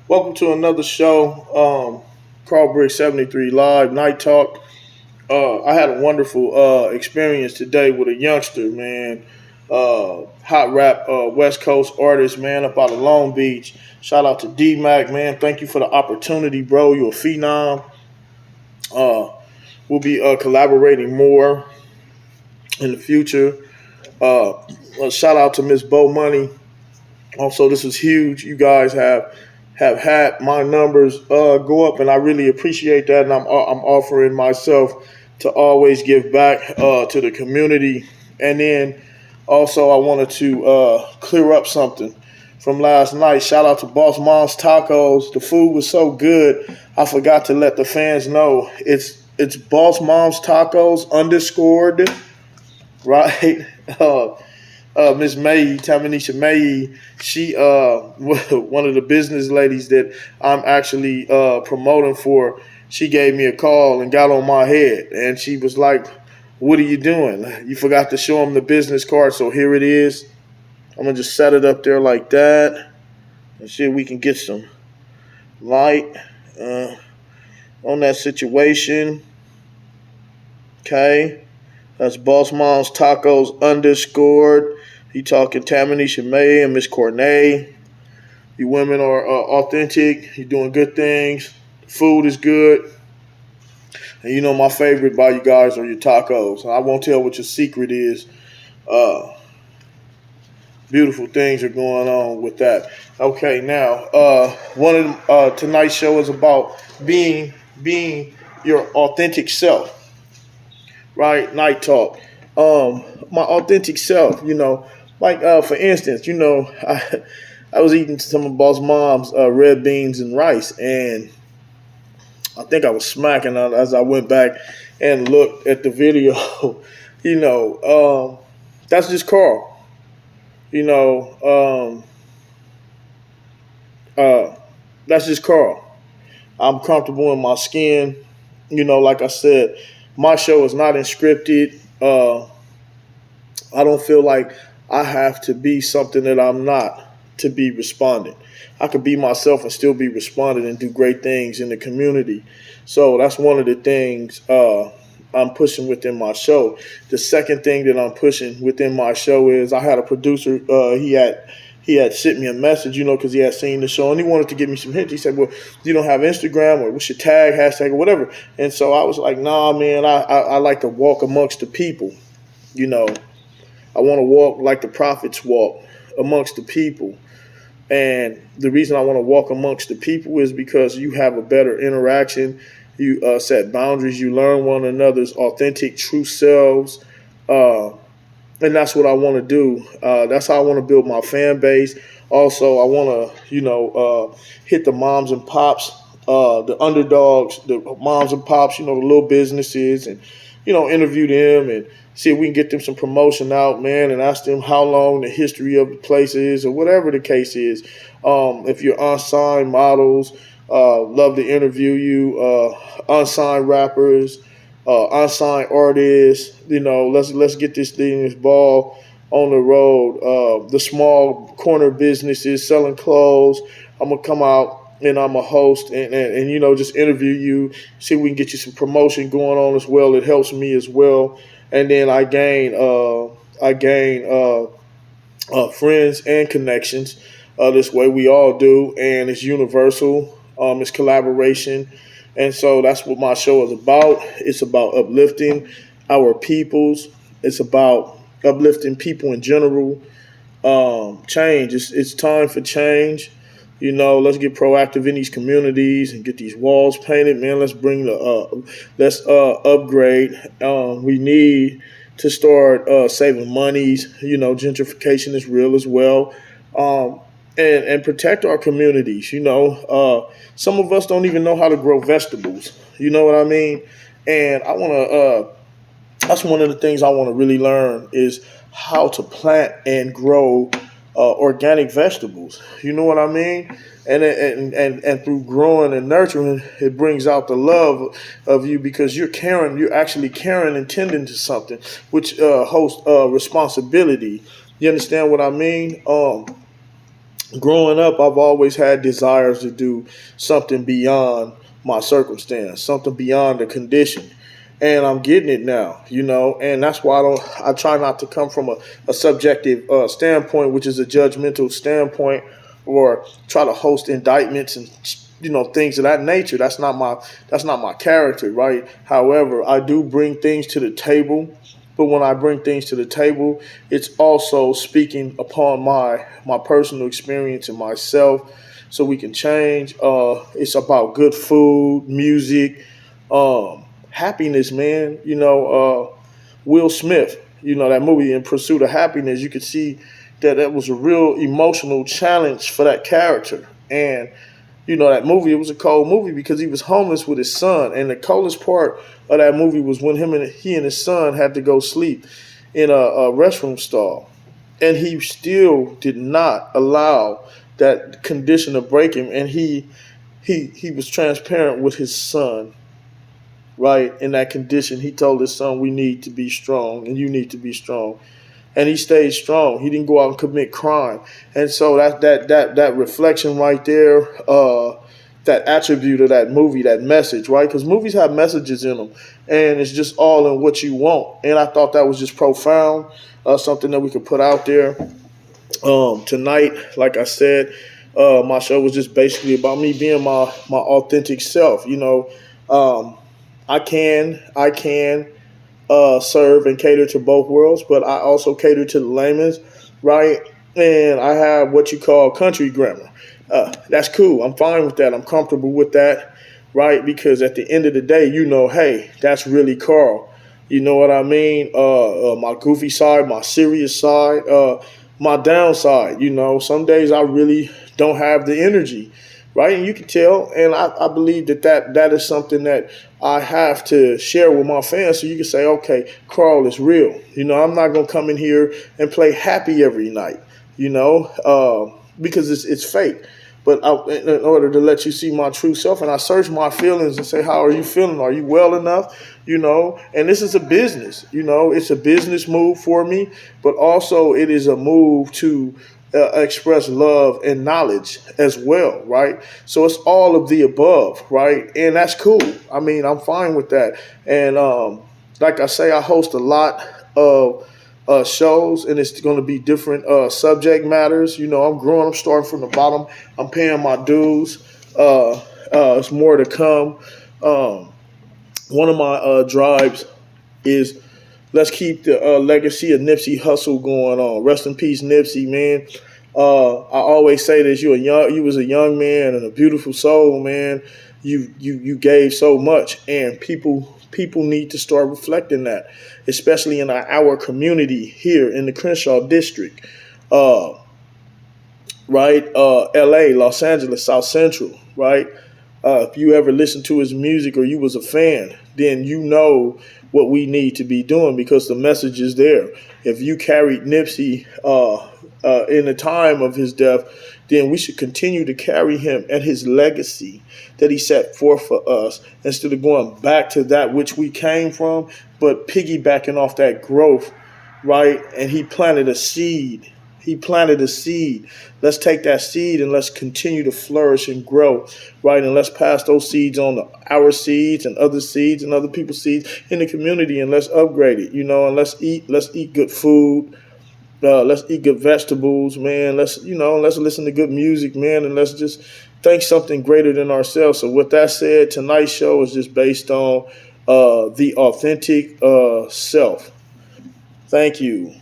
Welcome to another show, Carl Brick 73 Live Night Talk. I had a wonderful experience today with a youngster, man. Hot rap West Coast artist, man, up out of Long Beach. Shout out to D Mac, man. Thank you for the opportunity, bro. You're a phenom. Uh, we'll be collaborating more in the future. Uh, Shout out to Miss Bo Money. Also, this is huge. You guys have had my numbers go up, and I really appreciate that. And I'm offering myself to always give back to the community. And then also, I wanted to clear up something from last night. Shout out to Boss Mom's Tacos. The food was so good. I forgot to let the fans know it's Boss Mom's Tacos underscored, right? Miss May, Tamanisha May, she one of the business ladies that I'm actually promoting for. She gave me a call and got on my head, and she was like, "What are you doing? You forgot to show them the business card." So here it is. I'm gonna just set it up there like that, and see if we can get some light uh, on that situation. Okay, that's Boss Mom's Tacos underscored. He talking Tamanisha May and Miss Cornay. You women are authentic. You're doing good things. Food is good. And you know my favorite by you guys are your tacos. I won't tell what your secret is. Uh, Beautiful things are going on with that. Okay, now one of tonight's show is about being your authentic self, right? Night talk. My authentic self. Like for instance, I was eating some of Boss Mom's red beans and rice, and I think I was smacking on as I went back and looked at the video. you know, that's just Carl. You know, that's just Carl. I'm comfortable in my skin. Like I said, my show is not inscripted. I don't feel like I have to be something that I'm not to be responded. I could be myself and still be responded and do great things in the community. So that's one of the things I'm pushing within my show. The second thing that I'm pushing within my show is I had a producer. He had sent me a message, because he had seen the show and he wanted to give me some hints. He said, "Well, you don't have Instagram, or what's your tag, hashtag, or whatever?" And so I was like, "Nah, man, I like to walk amongst the people. You know, I want to walk like the prophets walk amongst the people." And the reason I want to walk amongst the people is because you have a better interaction. You set boundaries. You learn one another's authentic, true selves. Uh, and that's what I want to do. That's how I want to build my fan base. Also, I want to, hit the moms and pops, the underdogs, the moms and pops, the little businesses, and interview them and see if we can get them some promotion out, man, and ask them how long the history of the place is or whatever the case is. If you're unsigned models, love to interview you. Unsigned rappers, unsigned artists. Let's get this ball on the road. The small corner businesses selling clothes. I'm gonna come out and I'm a host and just interview you, see if we can get you some promotion going on as well. It helps me as well, and then I gain friends and connections. This way we all do, and it's universal. It's collaboration, and so that's what my show is about. It's about uplifting our peoples. It's about uplifting people in general. Change. It's time for change. Let's get proactive in these communities and get these walls painted, man. Let's upgrade. We need to start saving monies. Gentrification is real as well. Um, and protect our communities. Some of us don't even know how to grow vegetables. You know what I mean? And I want to. That's one of the things I want to really learn is how to plant and grow organic vegetables. You know what I mean? And through growing and nurturing, it brings out the love of you because you're caring. You're actually caring and tending to something, which hosts responsibility. You understand what I mean? Growing up, I've always had desires to do something beyond my circumstance, something beyond the condition. And I'm getting it now, and that's why I try not to come from a subjective standpoint, which is a judgmental standpoint, or try to host indictments and things of that nature. That's not my character, right? However, I do bring things to the table, but when I bring things to the table, it's also speaking upon my personal experience and myself, so we can change. It's about good food, music, happiness, man. Will Smith, that movie In Pursuit of Happiness. You could see that was a real emotional challenge for that character, and that movie, it was a cold movie because he was homeless with his son. And the coldest part of that movie was when he and his son had to go sleep in a restroom stall. And he still did not allow that condition to break him. And he was transparent with his son, right? In that condition, he told his son, we need to be strong and you need to be strong. And he stayed strong. He didn't go out and commit crime. And so that reflection right there, that attribute of that movie, that message, right? Because movies have messages in them, and it's just all in what you want. And I thought that was just profound, something that we could put out there. Tonight, like I said, my show was just basically about me being my authentic self. I can serve and cater to both worlds, but I also cater to the layman's, right? And I have what you call country grammar. That's cool. I'm fine with that. I'm comfortable with that, right? Because at the end of the day, hey, that's really Carl. You know what I mean? My goofy side, my serious side, my downside. Some days I really don't have the energy, right? And you can tell. And I believe that is something that I have to share with my fans, so you can say, okay, Carl is real. I'm not going to come in here and play happy every night, because it's fake. But in order to let you see my true self, and I search my feelings and say, how are you feeling? Are you well enough? And this is a business, it's a business move for me, but also it is a move to express love and knowledge as well, right? So it's all of the above, right? And that's cool. I mean, I'm fine with that. And like I say, I host a lot of shows, and it's going to be different subject matters. I'm growing, I'm starting from the bottom, I'm paying my dues. It's more to come. One of my drives is let's keep the legacy of Nipsey Hussle going on. Rest in peace, Nipsey, man. I always say this: you was a young man and a beautiful soul, man. You gave so much, and people need to start reflecting that, especially in our community here in the Crenshaw district, right? L.A., Los Angeles, South Central, right? If you ever listened to his music or you was a fan, then you know what we need to be doing, because the message is there. If you carried Nipsey in the time of his death, then we should continue to carry him and his legacy that he set forth for us, instead of going back to that which we came from, but piggybacking off that growth, right? And he planted a seed. Let's take that seed and let's continue to flourish and grow, right? And let's pass those seeds on to our seeds and other people's seeds in the community, and let's upgrade it, and let's eat good food. Let's eat good vegetables, man. Let's listen to good music, man, and let's just think something greater than ourselves. So with that said, tonight's show is just based on the authentic self. Thank you.